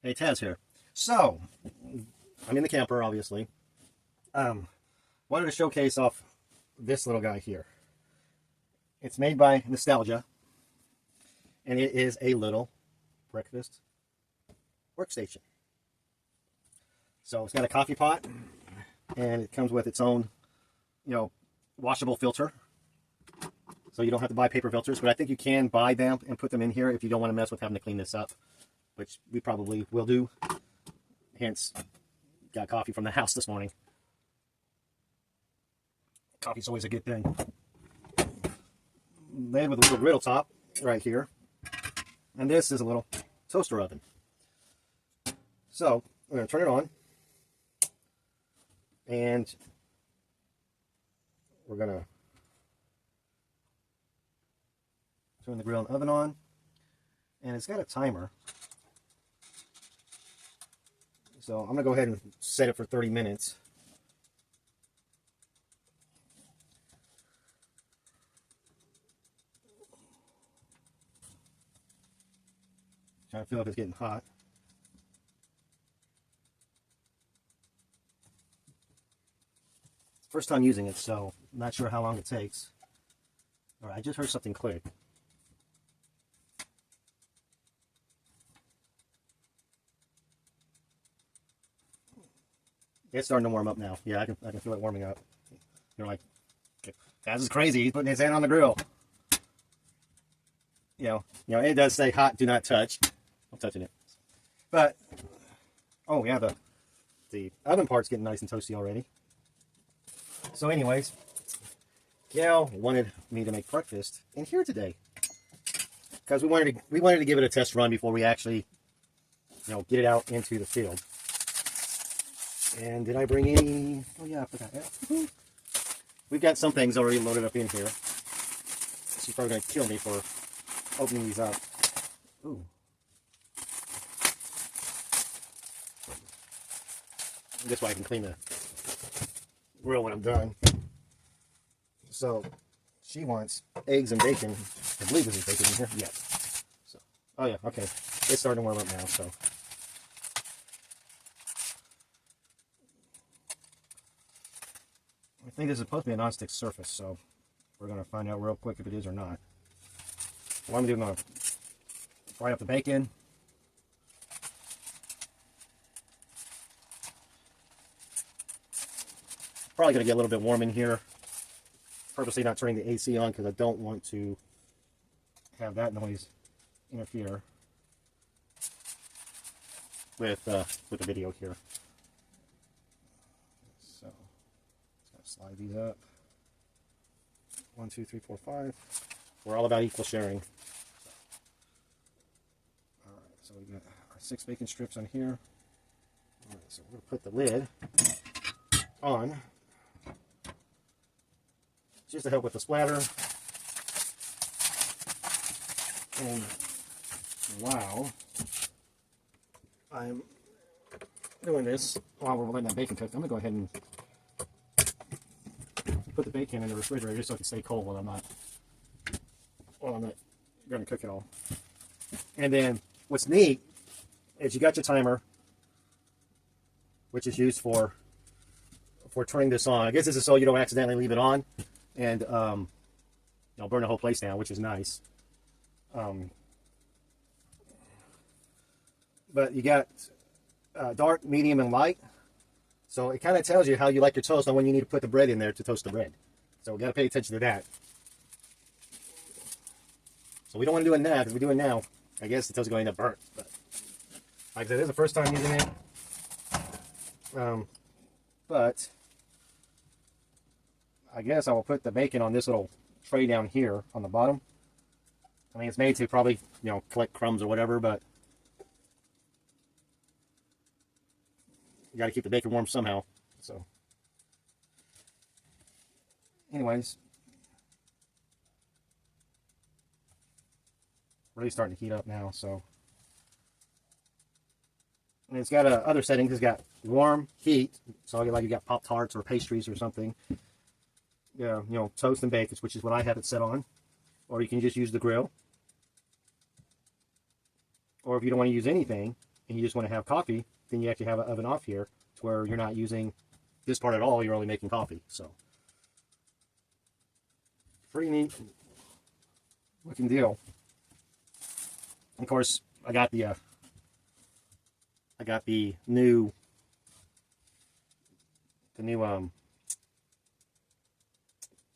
Hey, Taz here. So, I'm in the camper, obviously. Wanted to showcase off this little guy here. It's made by Nostalgia, and it is a little breakfast workstation. So it's got a coffee pot, and it comes with its own, washable filter. So you don't have to buy paper filters, but I think you can buy them and put them in here if you don't want to mess with having to clean this up, which we probably will do. Hence, got coffee from the house this morning. Coffee's always a good thing. Made with a little griddle top right here. And this is a little toaster oven. So, we're going to turn it on. And we're going to turn the grill and oven on. And it's got a timer. So I'm going to go ahead and set it for 30 minutes. Trying to feel if it's getting hot. First time using it, so I'm not sure how long it takes. All right, I just heard something click. It's starting to warm up now. Yeah, I can feel it warming up. You're like, Taz is crazy. He's putting his hand on the grill. It does say hot, do not touch. I'm touching it. But, oh yeah, the oven part's getting nice and toasty already. So anyways, Gail wanted me to make breakfast in here today. Because we wanted to give it a test run before we actually, get it out into the field. And did I bring any? Oh yeah, I forgot that. We've got some things already loaded up in here. She's probably going to kill me for opening these up. Ooh. This way I can clean the grill when I'm done. So, she wants eggs and bacon. I believe this is bacon in here. Yes. So, oh yeah, okay. It's starting to warm up now, so. I think this is supposed to be a non-stick surface, so we're going to find out real quick if it is or not. What I'm doing, I'm going to fry up the bacon. Probably going to get a little bit warm in here. Purposely not turning the AC on because I don't want to have that noise interfere with the video here. So, let's slide these up. 1, 2, 3, 4, 5. We're all about equal sharing. Alright, so we got our 6 bacon strips on here. Alright, so we're going to put the lid on just to help with the splatter. And wow, I'm doing this while we're letting that bacon cook. I'm going to go ahead and put the bacon in the refrigerator just so it can stay cold while I'm not going to cook it all. And then what's neat is you got your timer, which is used for turning this on. I guess this is so you don't accidentally leave it on and burn the whole place down, which is nice. But you got dark, medium, and light. So it kind of tells you how you like your toast and when you need to put the bread in there to toast the bread. So we got to pay attention to that. So we don't want to do it now, because if we do it now, I guess the toast is going to end up burnt. But like I said, this is the first time using it. But I guess I will put the bacon on this little tray down here on the bottom. I mean, it's made to probably, collect crumbs or whatever, but you got to keep the bacon warm somehow. So, anyways, really starting to heat up now. So, and it's got other settings. It's got warm, heat. So, like you got Pop-Tarts or pastries or something. Yeah, toast and bacon, which is what I have it set on. Or you can just use the grill. Or if you don't want to use anything, and you just want to have coffee, then you actually have an oven off here to where you're not using this part at all. You're only making coffee. So pretty neat looking deal. Of course, I got the new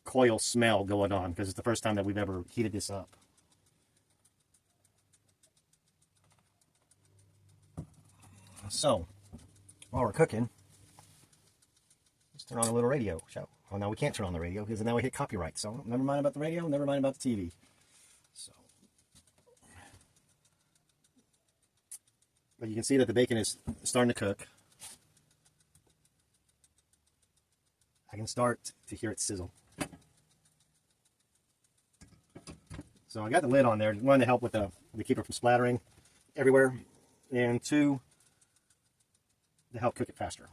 coil smell going on, because it's the first time that we've ever heated this up. So while we're cooking, let's turn on a little radio, shall we? Oh, no, we can't turn on the radio because now we hit copyright. So never mind about the radio, never mind about the TV. So, but you can see that the bacon is starting to cook. I can start to hear it sizzle. So I got the lid on there. One, to help with to keep it from splattering everywhere, and two, to help cook it faster.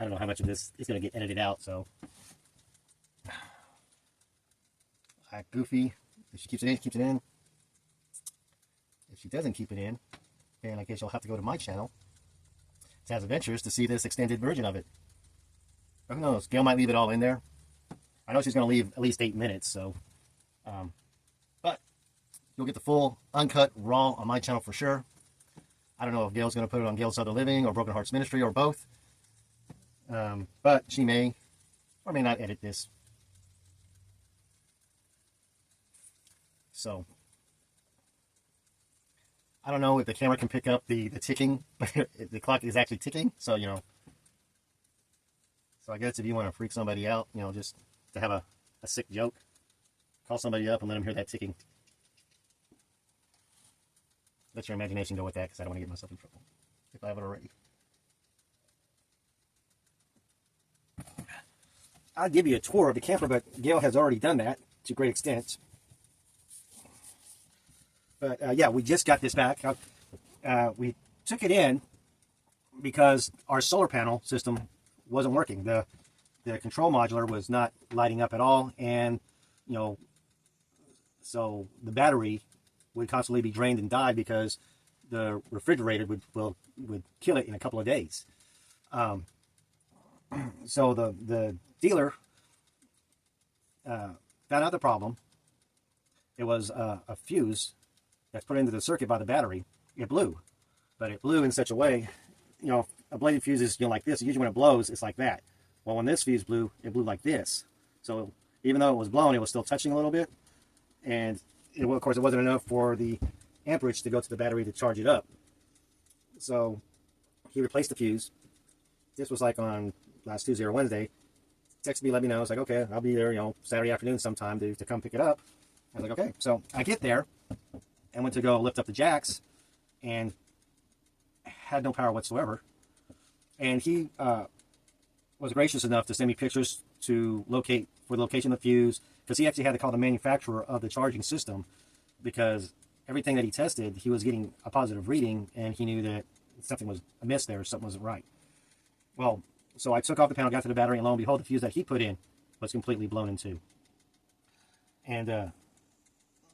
I don't know how much of this is going to get edited out, so Goofy, if she keeps it in, she keeps it in. If she doesn't keep it in, then I guess you'll have to go to my channel, Taz Adventures, to see this extended version of it. But who knows? Gail might leave it all in there. I know she's going to leave at least 8 minutes, so but you'll get the full uncut raw on my channel for sure. I don't know if Gail's going to put it on Gail's Other Living or Broken Hearts Ministry or both. But she may or may not edit this. So I don't know if the camera can pick up the ticking, but the clock is actually ticking. So, you know, so I guess if you want to freak somebody out, you know, just to have a sick joke, call somebody up and let them hear that ticking. Let your imagination go with that, because I don't want to get myself in trouble if I haven't already. I'll give you a tour of the camper, but Gail has already done that to a great extent. But yeah, we just got this back. We took it in because our solar panel system wasn't working. The control modular was not lighting up at all, and you know, so the battery would constantly be drained and die because the refrigerator would kill it in a couple of days. So the dealer found out the problem. It was a fuse that's put into the circuit by the battery. It blew, but it blew in such a way, you know, a bladed fuse is, you know, like this. Usually when it blows, it's like that. Well, when this fuse blew, it blew like this. So even though it was blown, it was still touching a little bit, and of course it wasn't enough for the amperage to go to the battery to charge it up. So he replaced the fuse. This was like on last Tuesday or Wednesday. Texted me, let me know. It's like, okay, I'll be there, you know, Saturday afternoon sometime to come pick it up. I was like, okay. So I get there and went to go lift up the jacks and had no power whatsoever. And he was gracious enough to send me pictures to locate for the location of the fuse, because he actually had to call the manufacturer of the charging system, because everything that he tested, he was getting a positive reading, and he knew that something was amiss there, something wasn't right. Well, so I took off the panel, got to the battery, and lo and behold, the fuse that he put in was completely blown in two. And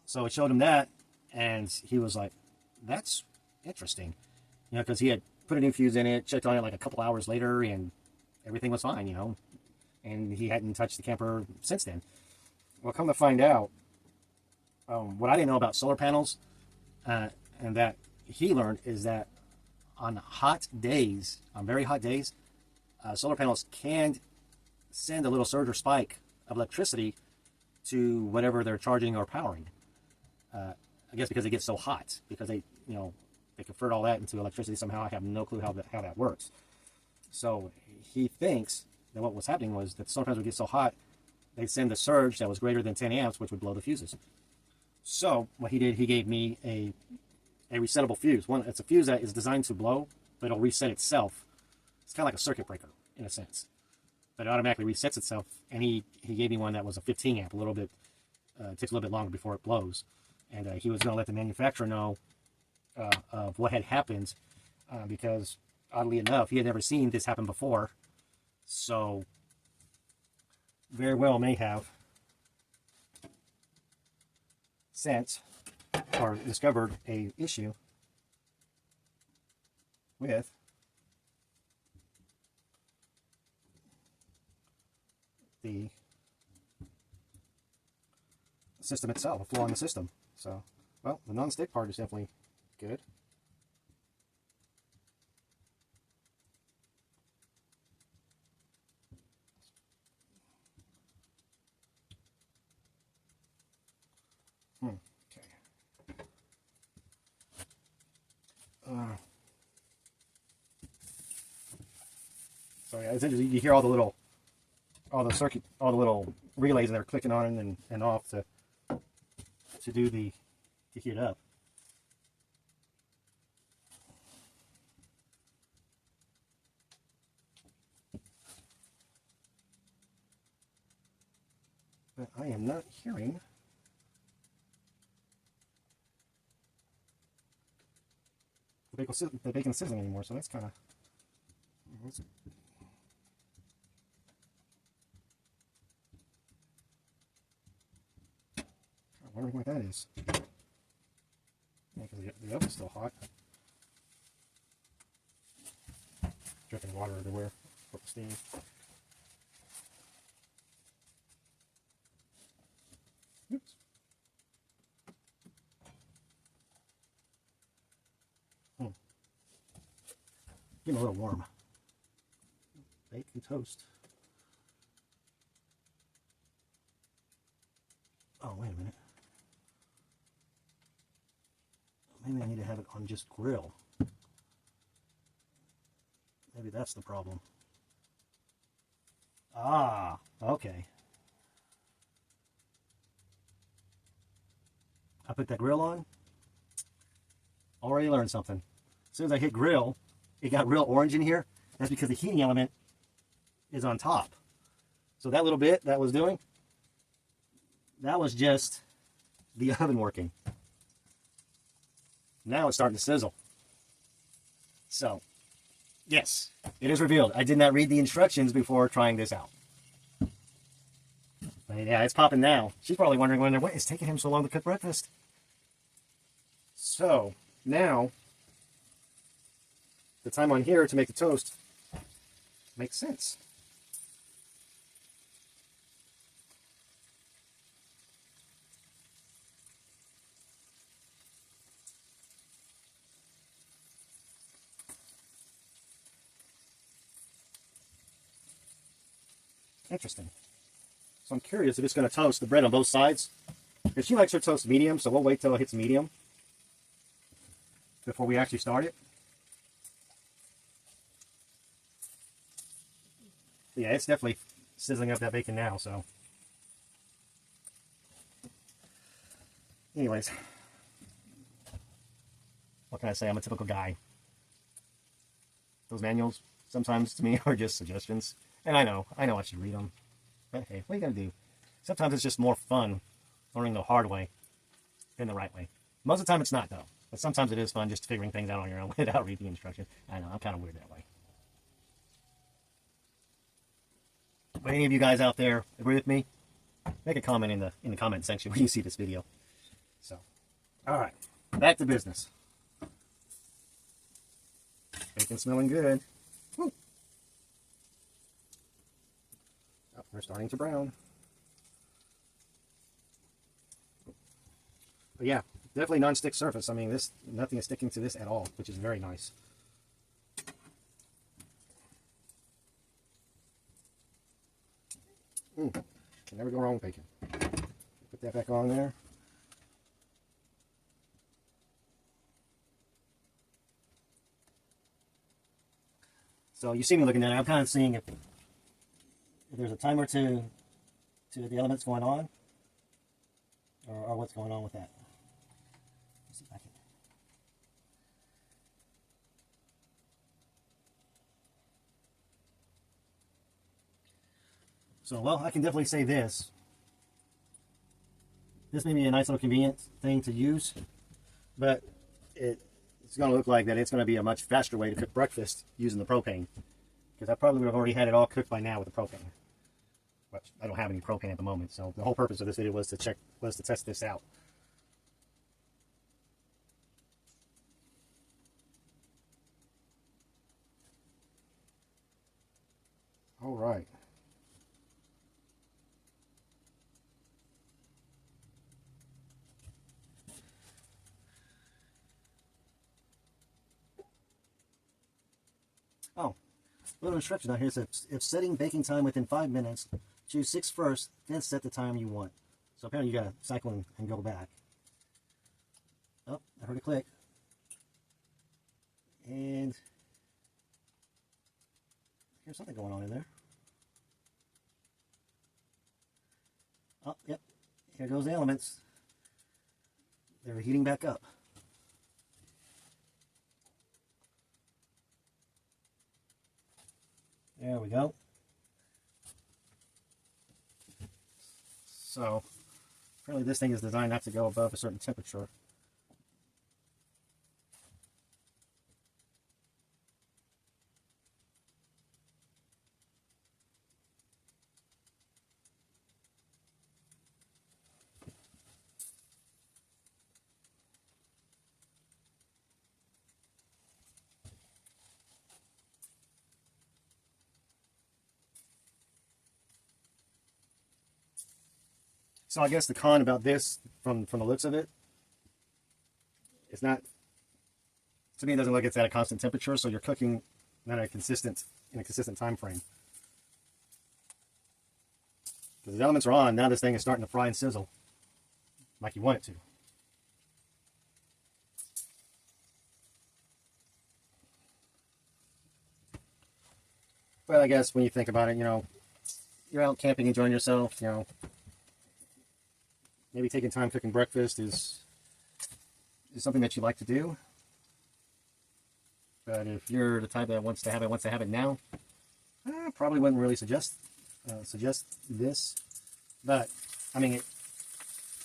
so it showed him that, and he was like, that's interesting. You know, because he had put a new fuse in it, checked on it like a couple hours later, and everything was fine, you know. And he hadn't touched the camper since then. Well, come to find out, what I didn't know about solar panels, and that he learned, is that on hot days, on very hot days, solar panels can send a little surge or spike of electricity to whatever they're charging or powering. I guess because it gets so hot, because they, you know, they convert all that into electricity somehow. I have no clue how that works. So he thinks that what was happening was that solar panels would get so hot, they'd send a surge that was greater than 10 amps, which would blow the fuses. So what he did, he gave me a resettable fuse. It's a fuse that is designed to blow, but it'll reset itself. It's kind of like a circuit breaker in a sense, but it automatically resets itself. And he gave me one that was a 15 amp, a little bit it takes a little bit longer before it blows. And he was going to let the manufacturer know of what had happened because, oddly enough, he had never seen this happen before. So, very well may have sent or discovered a issue with the system itself, a flaw in the system. So, well, the non-stick part is definitely good. Okay. So yeah, it's interesting. You hear all the little, all the little relays that are clicking on and off to do the, to heat it up. But I am not hearing the bacon sizzling anymore, so that's kind of. I'm wondering what that is. Yeah, because the oven's still hot. Dripping water everywhere for the steam. Oops. Getting a little warm. Bacon toast. Oh, wait a minute. Maybe I need to have it on just grill. Maybe that's the problem. Ah, okay. I put that grill on. Already learned something. As soon as I hit grill, it got real orange in here. That's because the heating element is on top. So that little bit that was doing, that was just the oven working. Now it's starting to sizzle. So, yes, it is revealed. I did not read the instructions before trying this out. But yeah, it's popping now. She's probably wondering what is taking him so long to cook breakfast. So, now, the time on here to make the toast makes sense. Interesting. So I'm curious if it's going to toast the bread on both sides. Because she likes her toast medium, so we'll wait till it hits medium before we actually start it. But yeah, it's definitely sizzling up that bacon now, so. Anyways. What can I say? I'm a typical guy. Those manuals, sometimes to me, are just suggestions. And I know I should read them. But hey, what are you going to do? Sometimes it's just more fun learning the hard way than the right way. Most of the time it's not, though. But sometimes it is fun just figuring things out on your own without reading instructions. I know, I'm kind of weird that way. But any of you guys out there agree with me? Make a comment in the comment section when you see this video. So, all right, back to business. Bacon smelling good. Woo. Oh, they're starting to brown. But yeah, definitely non-stick surface. I mean, nothing is sticking to this at all, which is very nice. Can never go wrong with bacon. Put that back on there. So you see me looking at it. I'm kind of seeing if there's a timer to the elements going on, or what's going on with that. Let's see if I can. So, well, I can definitely say this. This may be a nice little convenient thing to use, but it's going to look like that it's going to be a much faster way to cook breakfast using the propane. Because I probably would have already had it all cooked by now with the propane. But I don't have any propane at the moment, so the whole purpose of this video was to test this out. All right. Oh, a little instruction on here says if setting baking time within 5 minutes, choose 6 first, then set the time you want. So apparently you gotta cycle and go back. Oh, I heard a click. And here's something going on in there. Oh, yep. Here goes the elements. They're heating back up. There we go. So, apparently this thing is designed not to go above a certain temperature. So I guess the con about this, from the looks of it, it's not, to me it doesn't look like it's at a constant temperature, so you're cooking not in a consistent time frame. Because the elements are on, now this thing is starting to fry and sizzle like you want it to. But I guess when you think about it, you know, you're out camping, enjoying yourself, you know, maybe taking time cooking breakfast is something that you like to do. But if you're the type that wants to have it now, I probably wouldn't really suggest this. But I mean,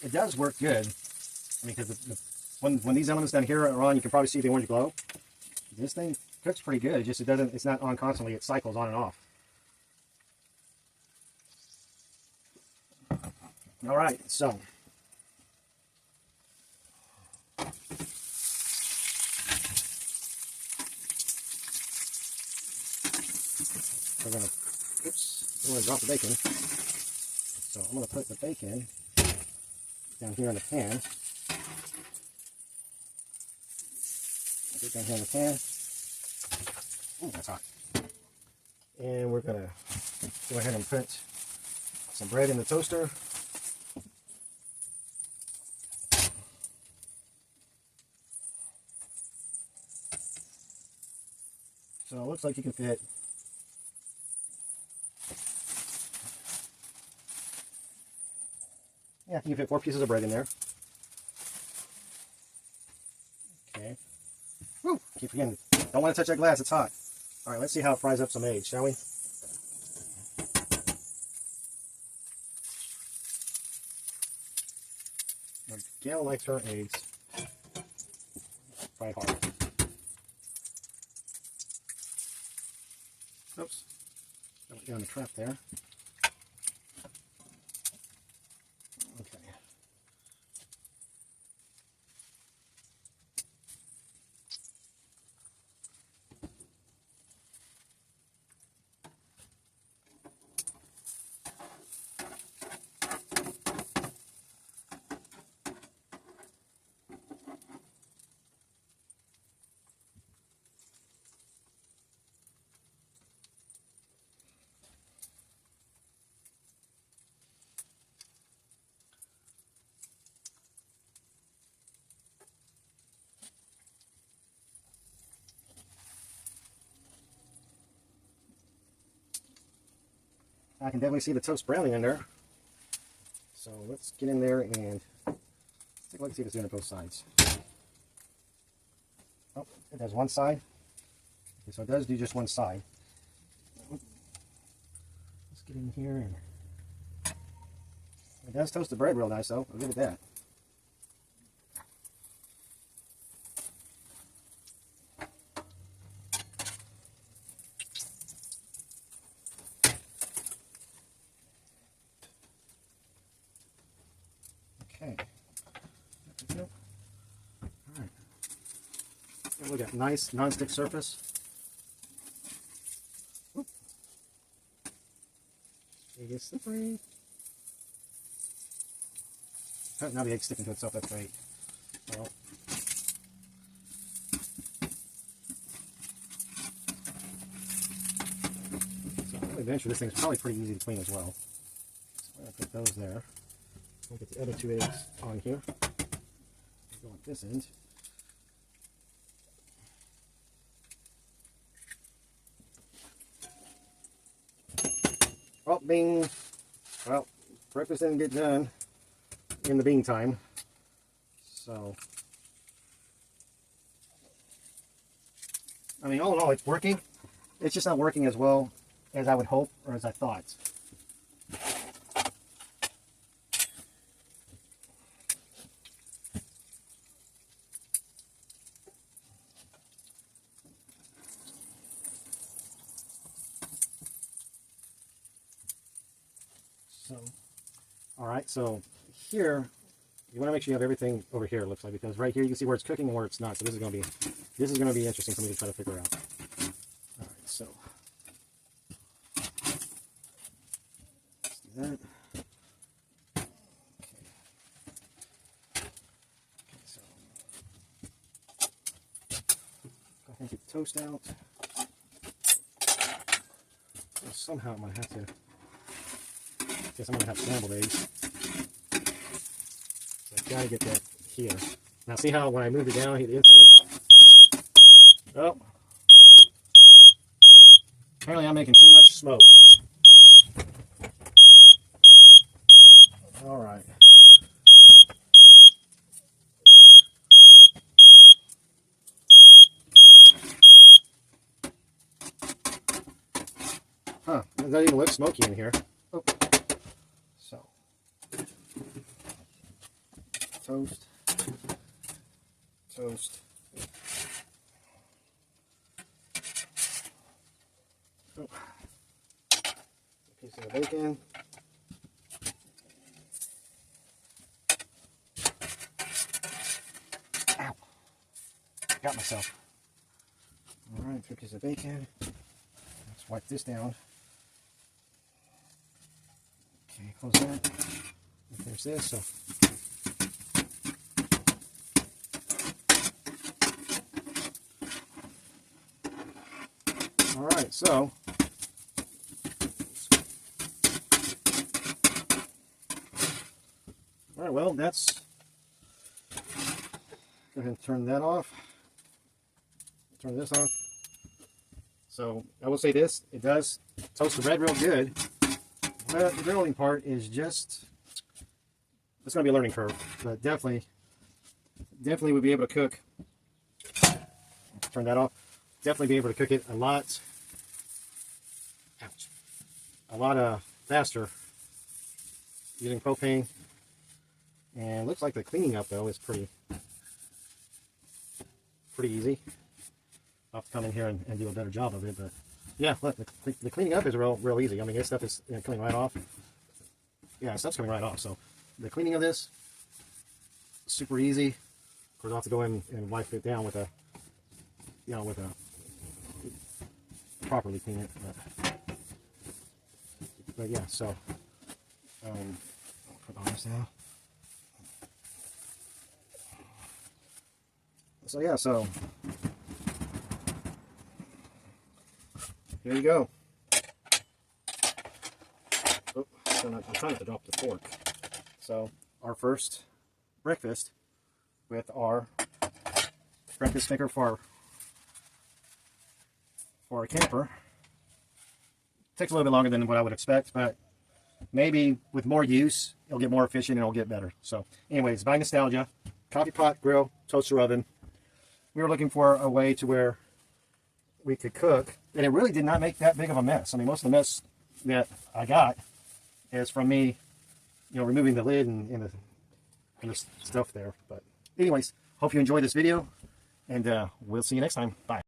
it does work good. I mean, because when these elements down here are on, you can probably see the orange glow. This thing cooks pretty good. It's not on constantly. It cycles on and off. All right, so. We're going to drop the bacon. So I'm going to put the bacon down here in the pan. Put it down here in the pan. Ooh, that's hot. And we're going to go ahead and put some bread in the toaster. So it looks like you can fit you can fit 4 pieces of bread in there. Okay. Woo! Keep forgetting. Don't want to touch that glass, it's hot. Alright, let's see how it fries up some eggs, shall we? Gail likes her eggs fried hard. Oops. Don't get on the trap there. Okay. I can definitely see the toast browning in there. So let's get in there and take a look and see if it's doing it both sides. Oh, it does one side. Okay, so it does do just one side. Let's get in here and It does toast the bread real nice, though. I'll give it that. Okay. All right. And we got nice non-stick surface. It gets slippery. Oh, now the egg's sticking to itself. That's great. Well, so I'm going to venture this thing's probably pretty easy to clean as well. So I'm going to put those there. We'll get the other 2 eggs on here. Go on this end. Oh, bing. Well, breakfast didn't get done in the meantime. So, I mean, all in all, it's working. It's just not working as well as I would hope or as I thought. So, all right, so here you want to make sure you have everything over here, it looks like, because right here you can see where it's cooking and where it's not. So this is going to be interesting for me to try to figure out. All right, so let's do that. Okay, so go ahead and get the toast out. So somehow I'm going to have to. Guess I'm going to have scrambled eggs. So I've got to get that here. Now see how when I moved it down, it instantly... Oh. Apparently I'm making too much smoke. Alright. Huh. It doesn't even look smoky in here. Oh. So, toast, toast. Oh. A piece of the bacon. Ow! Got myself. All right, 3 pieces of bacon. Let's wipe this down. Okay, close that. There's this. So, all right. So, all right. Well, that's. Go ahead and turn that off. Turn this off. So I will say this: it does toast the bread real good. But the grilling part is just, it's going to be a learning curve, but definitely we'll be able to cook, turn that off, definitely be able to cook it a lot faster using propane. And it looks like the cleaning up though is pretty easy. I'll have to come in here and do a better job of it, but yeah, look, the cleaning up is real easy. I mean, this stuff is coming right off. Yeah, stuff's coming right off. So the cleaning of this, super easy. Of course, I'll have to go in and wipe it down with a, properly clean it. But yeah, so I'll put on this now. So yeah, so here you go. Oh, I'm trying not to drop the fork. So, our first breakfast with our breakfast maker for our camper. Takes a little bit longer than what I would expect, but maybe with more use, it'll get more efficient and it'll get better. So, anyways, by nostalgia, coffee pot, grill, toaster oven. We were looking for a way to where we could cook, and it really did not make that big of a mess. I mean, most of the mess that I got is from me removing the lid and the stuff there. But anyways, hope you enjoyed this video, and we'll see you next time. Bye.